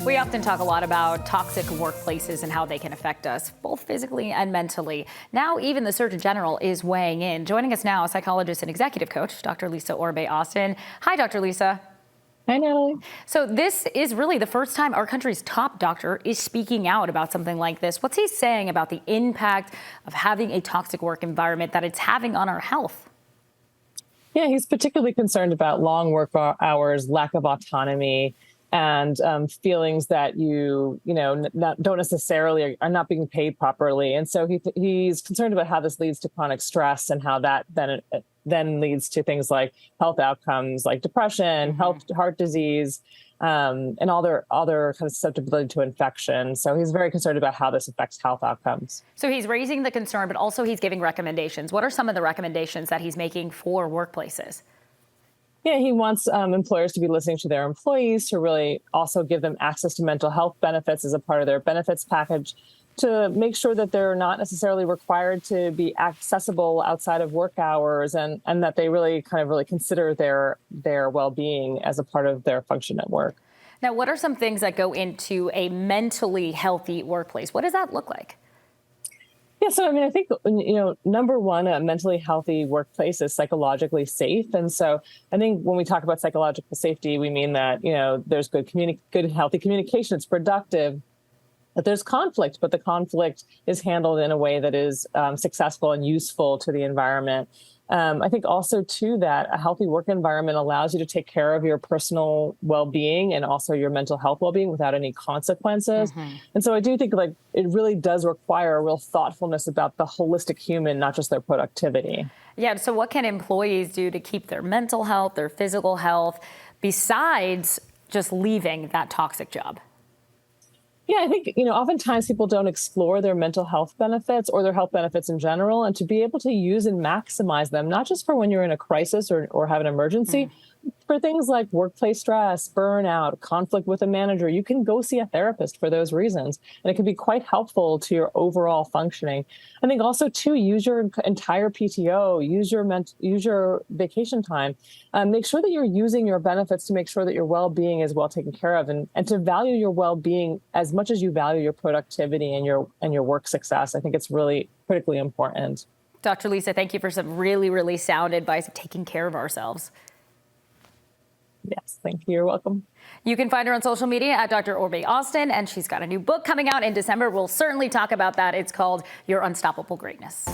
We often talk a lot about toxic workplaces and how they can affect us, both physically and mentally. Now, even the Surgeon General is weighing in. Joining us now, psychologist and executive coach, Dr. Lisa Orbe-Austin. Hi, Dr. Lisa. Hi, Natalie. So this is really the first time our country's top doctor is speaking out about something like this. What's he saying about the impact of having a toxic work environment that it's having on our health? Yeah, he's particularly concerned about long work hours, lack of autonomy, and feelings that don't necessarily are not being paid properly. And so he's concerned about how this leads to chronic stress and how that then leads to things like health outcomes like depression, heart disease, and all their other kind of susceptibility to infection. So he's very concerned about how this affects health outcomes. So he's raising the concern, but also he's giving recommendations. What are some of the recommendations that he's making for workplaces? Yeah, he wants employers to be listening to their employees, to really also give them access to mental health benefits as a part of their benefits package, to make sure that they're not necessarily required to be accessible outside of work hours, and that they really consider their well-being as a part of their function at work. Now, what are some things that go into a mentally healthy workplace? What does that look like? Yeah, so I think, number one, a mentally healthy workplace is psychologically safe. And so I think when we talk about psychological safety, we mean that, there's good, healthy communication, it's productive, that there's conflict, but the conflict is handled in a way that is successful and useful to the environment. I think also, too, that a healthy work environment allows you to take care of your personal well-being and also your mental health well-being without any consequences. And so I do think it really does require a real thoughtfulness about the holistic human, not just their productivity. Yeah. So what can employees do to keep their mental health, their physical health, besides just leaving that toxic job? Yeah, I think, oftentimes people don't explore their mental health benefits or their health benefits in general, and to be able to use and maximize them, not just for when you're in a crisis or have an emergency, for things like workplace stress, burnout, conflict with a manager. You can go see a therapist for those reasons, and it can be quite helpful to your overall functioning. I think also, too, use your entire PTO, use your vacation time. Make sure that you're using your benefits to make sure that your well-being is well taken care of, and to value your well-being as much as you value your productivity and your work success. I think it's really critically important. Dr. Lisa, thank you for some really, really sound advice of taking care of ourselves. Yes, thank you. You're welcome. You can find her on social media at Dr. Orbe-Austin, and she's got a new book coming out in December. We'll certainly talk about that. It's called Your Unstoppable Greatness.